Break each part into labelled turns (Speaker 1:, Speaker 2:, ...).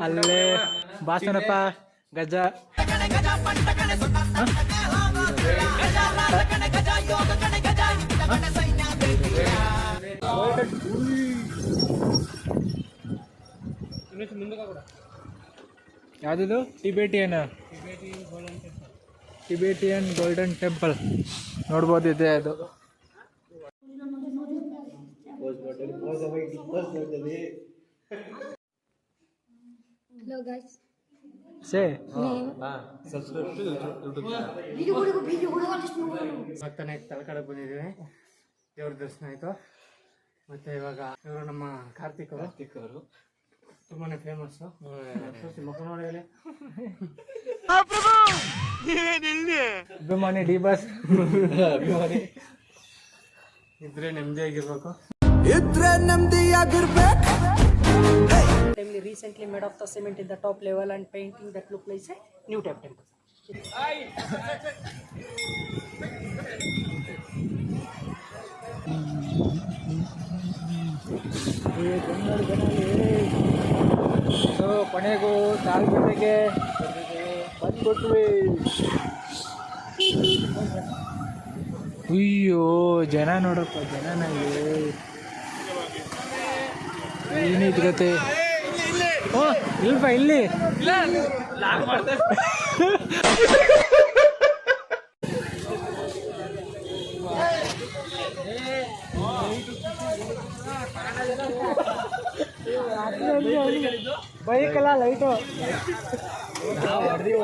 Speaker 1: ಅಲ್ಲೇ ಬಾಸನಪ್ಪ ಗಜ ಯಾವ್ದು ಟಿಬೇಟಿಯನ್ ಗೋಲ್ಡನ್ ಟೆಂಪಲ್ ನೋಡ್ಬೋದು ಇದೆ ಅದು.
Speaker 2: Hello guys.
Speaker 1: Say.
Speaker 2: Subscribe to YouTube channel.
Speaker 1: ಭಕ್ತನೇ ತಲಕಾಡಕ್ಕೆ ಬಂದಿದ್ದೀವಿ. ದೇವ್ರ ದರ್ಶನ ಆಯಿತು. ಮತ್ತು ಇವಾಗ ಇವರು ನಮ್ಮ ಕಾರ್ತಿಕ್ ಅವರು ತುಂಬಾನೇ ಫೇಮಸ್ಸು. ಮುಖ ನೋಡಿ ಅಭಿಮಾನಿ ಡಿ ಬಾಸ್ ಇದ್ರೆ ನೆಮ್ಮದಿಯಾಗಿರ್ಬೇಕು.
Speaker 2: Recently made of the cement in the top level and painting that look like a new type temple.
Speaker 1: So ಕೊನೆಗೂ ತಾಳ್ಮೆಗೆ ಬಂದ್ಬಿಟ್ವಿ. ಅಯ್ಯೋ ಜನ ನೋಡಪ್ಪ, ಜನನಲ್ಲಿ ಏನಿದ್ ಗತೆ. ಓ ಇಲ್ಪ ಇಲ್ಲಿ ಬೈಕ್ ಎಲ್ಲ ಲೈಟು ಹೊಡೆದಿ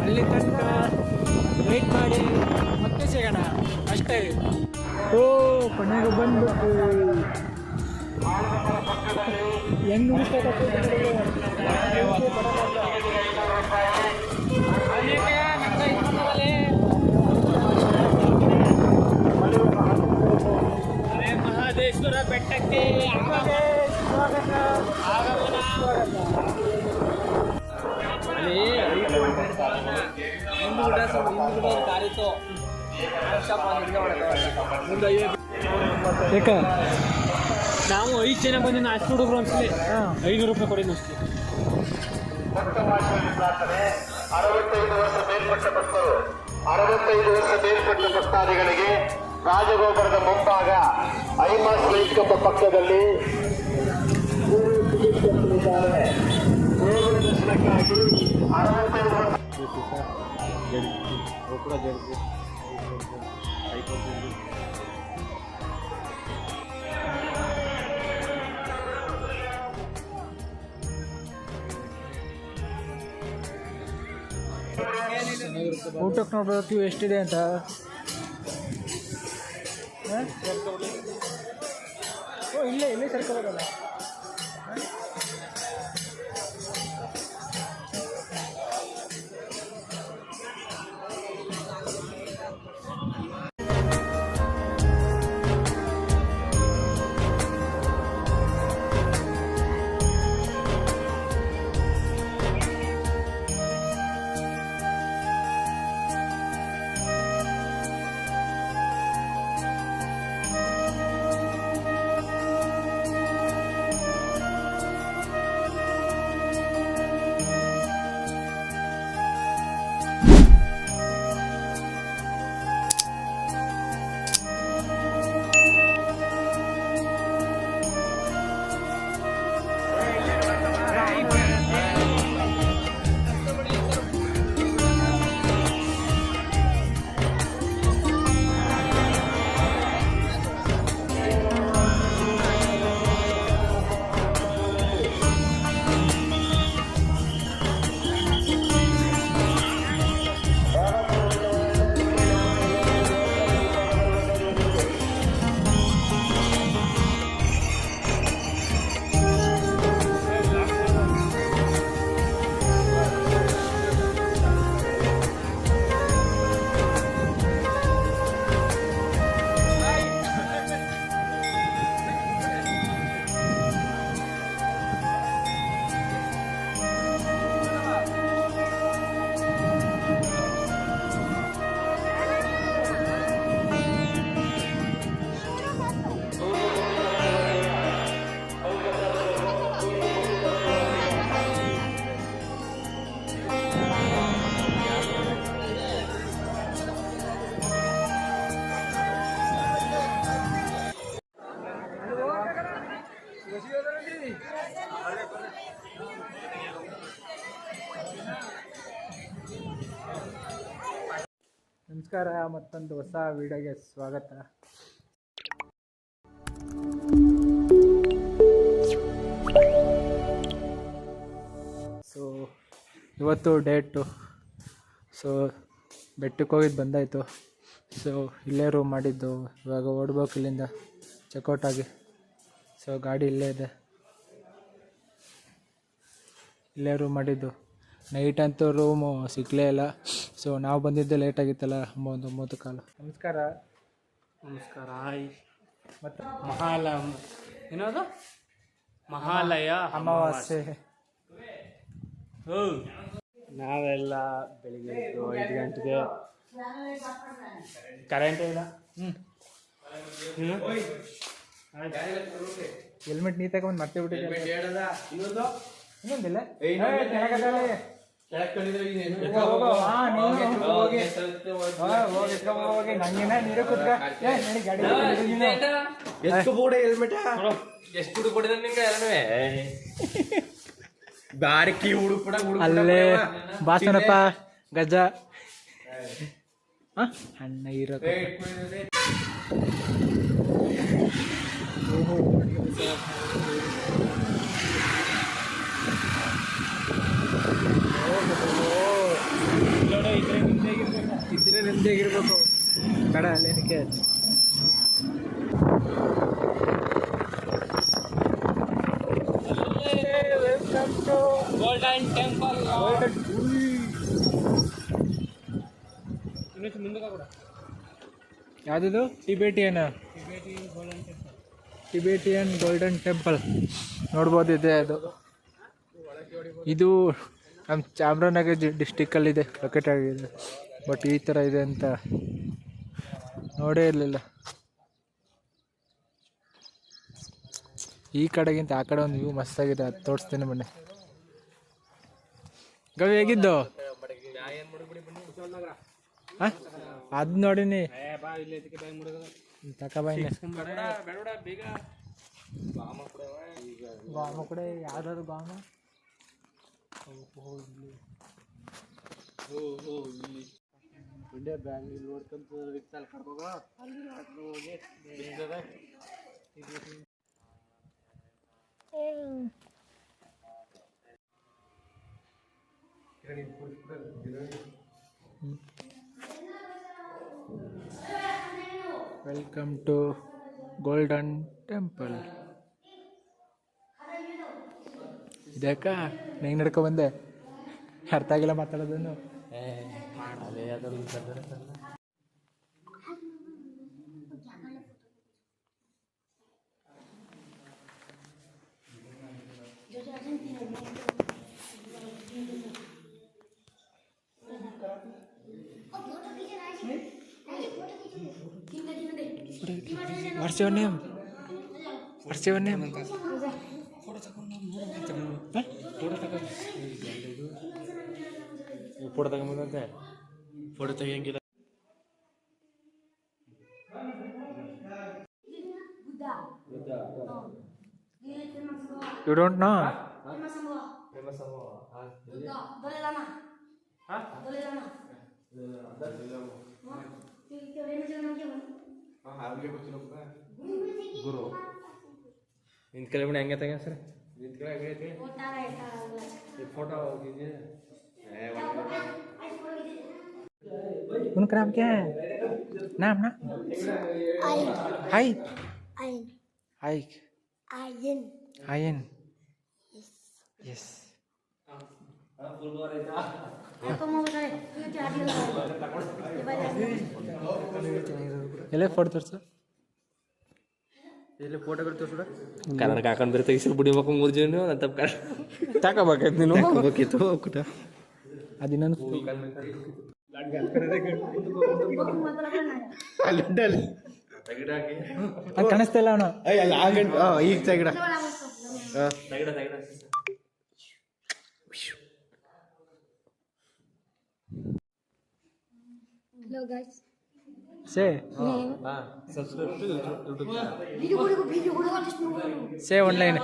Speaker 1: ಅಲ್ಲಿ ತನಕ ವೇಟ್ ಮಾಡಿ ಮತ್ತೆ ಸಿಗೋಣ ಅಷ್ಟೇ. ಓ ಕೊನೆಗೆ ಬಂದ್ಬಿಟ್ಟು ಹೆಂಗ್ ಮಹದೇಶ್ವರ ಬೆಟ್ಟಕ್ಕೆ ಯಾಕ ನಾವು 5 ಜನ ಬಂದು ಅಷ್ಟು ಹುಡುಗರು ಅನ್ಸಲಿ 500 ರೂಪಾಯಿ ಕೊಡಿ ಅಷ್ಟೇ.
Speaker 3: 65 ವರ್ಷ ಮೇಲ್ಪಟ್ಟ ಭಕ್ತಾದಿಗಳಿಗೆ ರಾಜಗೋಪುರದ ಮುಂಭಾಗ ಐಮಾಸ್ ಲೈಟ್ಕಪ್ಪ ಪಕ್ಕದಲ್ಲಿ ದರ್ಶನಕ್ಕಾಗಿ 65 ವರ್ಷ
Speaker 1: ಊಟಕ್ಕೆ ನೋಡ್ಬೇಕು ಎಷ್ಟಿದೆ ಅಂತ. ಓ ಇಲ್ಲೇ ಸರ್ಕೋಬೋದಲ್ಲ.
Speaker 4: ನಮಸ್ಕಾರ, ಮತ್ತೊಂದು ಹೊಸ ವಿಡಿಯೋಗೆ ಸ್ವಾಗತ. ಸೊ ಇವತ್ತು ಡೇಟು. ಸೊ ಬೆಟ್ಟಕ್ಕೆ ಹೋಗಿದ್ದು ಬಂದಾಯಿತು. ಸೊ ಇಲ್ಲೇ ರೂಮ್ ಮಾಡಿದ್ದು. ಇವಾಗ ಓಡ್ಬೇಕು ಇಲ್ಲಿಂದ ಚೆಕ್ಔಟ್ ಆಗಿ. ಸೊ ಗಾಡಿ ಇಲ್ಲೇ ಇದೆ, ಇಲ್ಲೇ ರೂಮ್ ಮಾಡಿದ್ದು. ನೈಟ್ ಅಂತೂ ರೂಮು ಸಿಕ್ಕಲೇ ಇಲ್ಲ. ಸೊ ನಾವು ಬಂದಿದ್ದೆ ಲೇಟಾಗಿತ್ತಲ್ಲ, 9 ಕಾಲು. ನಮಸ್ಕಾರ.
Speaker 1: ನಮಸ್ಕಾರ. ಹಾಯ್.
Speaker 4: ಮತ್ತು
Speaker 1: ಏನದು ಮಹಾಲಯ
Speaker 4: ಅಮಾವಾಸ್ಯೆ.
Speaker 1: ನಾವೆಲ್ಲ ಬೆಳಿಗ್ಗೆ 5 ಗಂಟೆಗೆ. ಕರೆಂಟ್ ಇಲ್ಲ.
Speaker 4: ಹೆಲ್ಮೆಟ್ ನೀ ತಗೊಂಡು ಮತ್ತೆ ಬಿಟ್ಟಿದ್ದೆ. ಇನ್ನೊಂದಿಲ್ಲ ನೀರು ಕುತ್ಕ ಅಲ್ಲೇ ಬಾಸನಪ್ಪ ಗಜ ಅಣ್ಣ ಇರೋ. ಇದ್ರೆ ನೆಮ್ಮದಿಯಾಗಿರ್ಬೇಕು ಕಡ ಅಲ್ಲೇನಕ್ಕೆ.
Speaker 1: Golden temple.
Speaker 4: ಯಾವುದಿದು? ಟಿಬೇಟಿಯನ್ ಗೋಲ್ಡನ್ ಟೆಂಪಲ್ ನೋಡ್ಬೋದು. ಇದೆ ಅದು. ಇದು ನಮ್ಮ ಚಾಮರಾಜನಗರ ಡಿಸ್ಟಿಕ್ಕಲ್ಲಿದೆ, ಲೊಕೇಟ್ ಆಗಿದೆ. ಬಟ್ ಈ ಥರ ಇದೆ ಅಂತ ನೋಡೇ ಇರಲಿಲ್ಲ. ಈ ಕಡೆಗಿಂತ ಆ ಕಡೆ ಒಂದು ವ್ಯೂ ಮಸ್ತಾಗಿದೆ, ಅದು ತೋರಿಸ್ತೀನಿ ಬನ್ನಿ. ಗವಿ ಹೇಗಿದ್ದು? ಹಾಂ ಅದು ನೋಡಿನಿ. ತಕಬಾಯಿ ಗಾಮ ಕೂಡ ಯಾವ್ದಾದ್ರು ಗಾಮ.
Speaker 1: ಮಂಡ್ಯ ಬ್ಯಾಂಗ್ಳೂರ್ ನೋಡ್ಕೊಂತ ವಿತ್ತಲ್ ಕರ್ಕೋಗ ಅಲ್ಲಿ ಹೋಗಿ
Speaker 4: ವೆಲ್ಕಮ್ ಟು ಗೋಲ್ಡನ್ ಟೆಂಪಲ್. ಇದಕ್ಕ ಹೆಂಗೆ ನಡ್ಕೊ ಬಂದೆ? ಅರ್ಥ ಆಗಿಲ್ಲ ಮಾತಾಡೋದನ್ನು. What's your name? What's your name? Photo ತಗೊಂಬಂದಂತೆ. ಫೋಟೋ ತೆಗಿಯಂಗಿಲ್ಲ. You don't know?
Speaker 1: ಗುರು ನಿಂತ ಕೆಳಗೆ ಬಿಡಿ. ಹೆಂಗೆ ತೆಗೆ ಸರ್? ನಿಂತ ಕೆಳಗೆ फोटो कीजिए.
Speaker 4: उनका नाम क्या है? नाम ना हाय हाय आयन. यस ಎಲ್ಲ ಫೋಟೋ ತೋರಿಸು.
Speaker 1: ಇಲ್ಲಿ ಫೋಟೋಗಳು ತೋರಿಸ್ಬಿಡ. ಕನ್ನಡಕ್ಕೆ ಹಾಕೊಂಡು ಬರೀ ತೆಗಿಸಿ ಬಿಡಿಬೇಕು 3 ಜನ ಅಂತ ತಗೋಬೇಕಾಯ್ತು. ನೀನು ಹೋಗ್ಬೇಕಿತ್ತು ಕುಟ
Speaker 4: ಅದು ಇನ್ನೊಂದು ಕಾಣಿಸ್ತಾ ಇಲ್ಲ ಅವನು.
Speaker 1: ಈಗ ತೆಗಿಡ.
Speaker 5: Hello guys.
Speaker 4: ಸೇ ಸೇ ಒನ್ಲೈನ್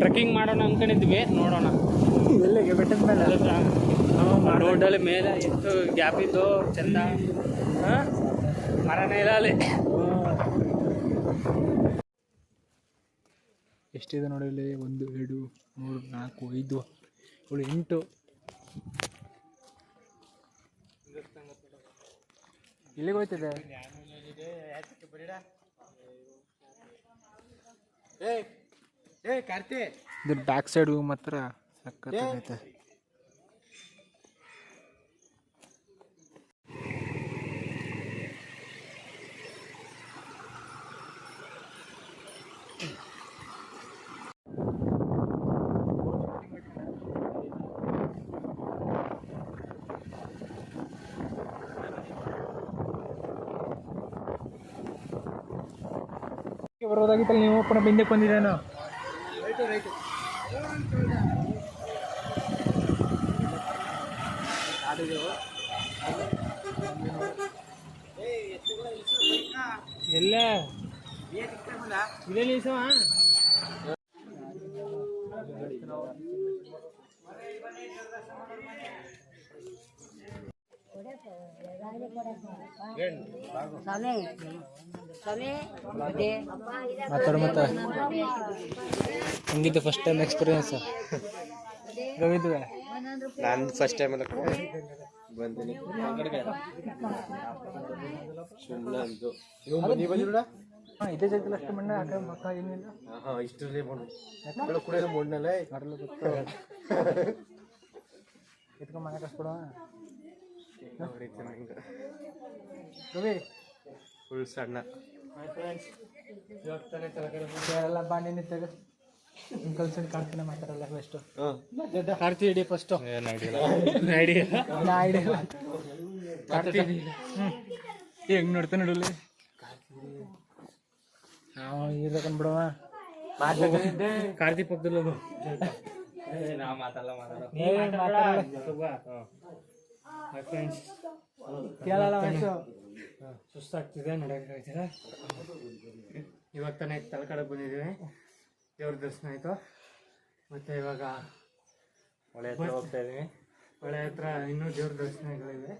Speaker 1: ಟ್ರೆಕ್ಕಿಂಗ್ ಮಾಡೋಣ ಅನ್ಕೊಂಡಿದ್ವಿ ನೋಡೋಣ
Speaker 4: ಎಲ್ಲಿಗೆ ಬೆಟ್ಟದ ಮೇಲೆ
Speaker 1: ರೋಡಲ್ಲಿ ಮೇಲೆ ಎಷ್ಟು ಗ್ಯಾಪ್ ಇತ್ತು ಚಂದ ಮರನೇ ಇಲ್ಲ ಅಲ್ಲಿ.
Speaker 4: ಎಷ್ಟಿದೆ ನೋಡಿ ಇಲ್ಲಿ 1 2 3 4 5 7 8 ಇಲ್ಲಿಗೆ ಹೋಗ್ತಿದೆ. ಇದ್ರ ಬ್ಯಾಕ್ ಸೈಡ್ ಮಾತ್ರ ಸಕ್ಕತ್ತಾಗೈತೆ. ಬರೋದಾಗಿತ್ತಲ್ಲ ನೀವು ಪುನಃ ಹಿಂದಕ್ಕೆ ಬಂದಿದ್ದೇನೋ.
Speaker 1: ಎಲ್ಲ ಇದೇ ನಿಲ್ಸವ
Speaker 4: ಮಾತಾಡು ಮತ್ತೆ ಹಂಗಿದ್ದು ಫಸ್ಟ್ ಟೈಮ್ ಎಕ್ಸ್ಪೀರಿಯನ್ಸ್ ರವಿದ್ವೆ.
Speaker 5: ನಾನು ಫಸ್ಟ್ ಟೈಮ್ ಎಲ್ಲ ಬಂದಿನಿ.
Speaker 4: ಇದೇ ಜಾಗದಲ್ಲಿ ಅಷ್ಟು ಮಣ್ಣ ಹಾಕ ಮಕ್ಕ ಏನಿಲ್ಲ.
Speaker 5: ಇಷ್ಟರಲ್ಲೇ ಕೂಡ ಮಣ್ಣಲ್ಲೇ
Speaker 4: ಕಡಲು ಗೊತ್ತು ಎತ್ಕೊಂಡ್ ಮನೆ ಕಸ್ಬಿಡುವ ರವಿ
Speaker 5: ಫುಲ್ ಸಣ್ಣ
Speaker 4: ಎಲ್ಲ ಬಾಂಡಿ ನಿಂತಾಗ ಕಲ್ಸಂಡು ಕಾಡ್ತಾನೆ ಮಾತಾಡಲ್ಲ ಬೆಸ್ಟು.
Speaker 1: ಕಾರ್ತಿ ಹಿಡಿ ಫಸ್ಟು
Speaker 4: ಹೆಂಗ್ ನೋಡ್ತಾನೆ ನೋಡಲಿ ನಾವು ಇರ್ಬೇಕನ್ ಬಿಡವ.
Speaker 1: ಕಾರ್ತಿ ಪಕ್ಕದಲ್ಲಿ ಹೋಗು.
Speaker 4: ಕೇಳಲ್ಲ ವಯಸ್ಸು
Speaker 1: ಸುಸ್ತಾಗ್ತಿದೆ, ನಡೆಯೋಕ್ಕಾಗ್ತಿಲ್ಲ. ಇವಾಗ ತಾನೇ ತಲಕಾಡಕ್ಕೆ ಬಂದಿದ್ದೀವಿ, ದೇವ್ರ ದರ್ಶನ ಆಯಿತು. ಮತ್ತು ಇವಾಗ
Speaker 5: ಹೊಳೆ ಹತ್ರ ಹೋಗ್ತಾ ಇದೀವಿ.
Speaker 1: ಹೊಳೆ ಹತ್ರ ಇನ್ನೂ ದೇವ್ರ ದರ್ಶನಗಳಿವೆ,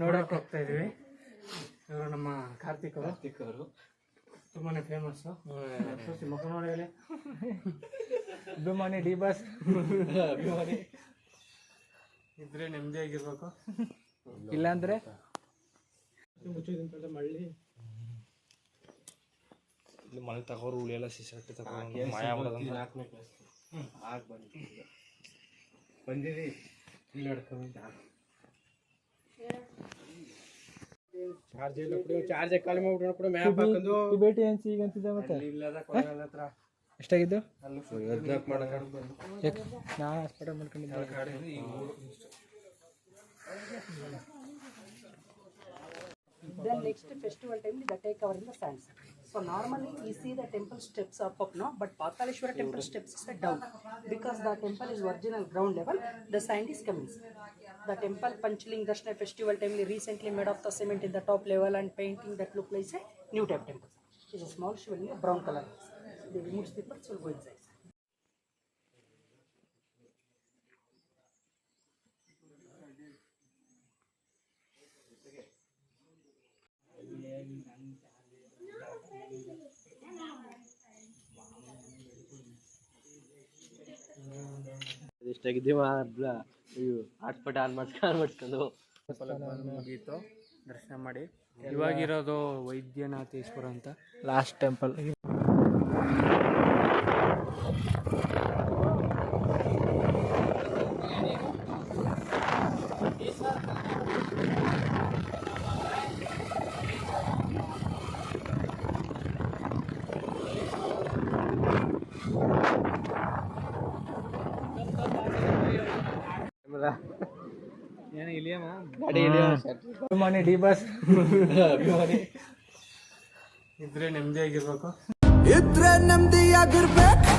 Speaker 1: ನೋಡೋಕೆ ಹೋಗ್ತಾ ಇದ್ದೀವಿ. ಇವರು ನಮ್ಮ ಕಾರ್ತಿಕ್ ಅವರು ತುಂಬಾ ಫೇಮಸ್ಸು. ಮುಖ ನೋಡಿ
Speaker 4: ಅಭಿಮಾನಿ ಡಿ ಬಾಸ್
Speaker 1: ಇದ್ರೆ ನೆಮ್ಮದಿಯಾಗಿರ್ಬೇಕು,
Speaker 4: ಇಲ್ಲಾಂದ್ರೆ
Speaker 5: ಇಲ್ಲಿ ಮನೆ ತಗೋರು ಉಳಿ ಎಲ್ಲ ಸಿಸಟ್ಟು ತಗೊಂಡು ಮಾಯ ಬಂದಿರಿ ಇಲ್ಲಿ ಚಾರ್ಜ್ ಖಾಲಿ ಮಾಡ್ಬಿಟ್ಟು ಕೂಡ ಮ್ಯಾಪ್ ಹಾಕೊಂಡು
Speaker 4: ಭೇಟಿ ಅನ್ಸಿ ಈಗ ಅಂತಿದ್ದೆ. ಮತ್ತೆ
Speaker 1: ಇಲ್ಲದ ಕೊಳಗಾಲ ಹತ್ರ
Speaker 4: ಎಷ್ಟಾಗಿದ್ದು?
Speaker 5: 14 ಮಾಡೋಣ.
Speaker 4: ನಾನು ಹಾಸ್ಪಿಟಲ್ ಮಾಡ್ಕೊಂಡಿದ್ದೆ.
Speaker 2: Then next festival time the take cover in the sands. So normally we see the temple steps up no, but Pakaleshwara temple steps is down because the temple is original ground level. The sand is coming. The temple Panchaling Darshana festival time recently made of the cement in the top level and painting that look like a new type temple. It's a small shivalinga, brown color. They remove the parts will go inside.
Speaker 5: ಎಷ್ಟಾಗಿದ್ದೀವ hotspot on ಮಾಡಿಸ್ಕೊಂಡು
Speaker 1: ಮುಗೀತು, ದರ್ಶನ ಮಾಡಿ. ಇವಾಗಿರೋದು ವೈದ್ಯನಾಥೇಶ್ವರ ಅಂತ
Speaker 4: last temple. ಅಭಿಮಾನಿ D boss
Speaker 1: ಇದ್ರೆ ನೆಮ್ಮದಿಯಾಗಿರ್ಬೇಕು.
Speaker 6: ಇದ್ರೆ ನೆಮ್ಮದಿಯಾಗಿರ್ಬೇಕು.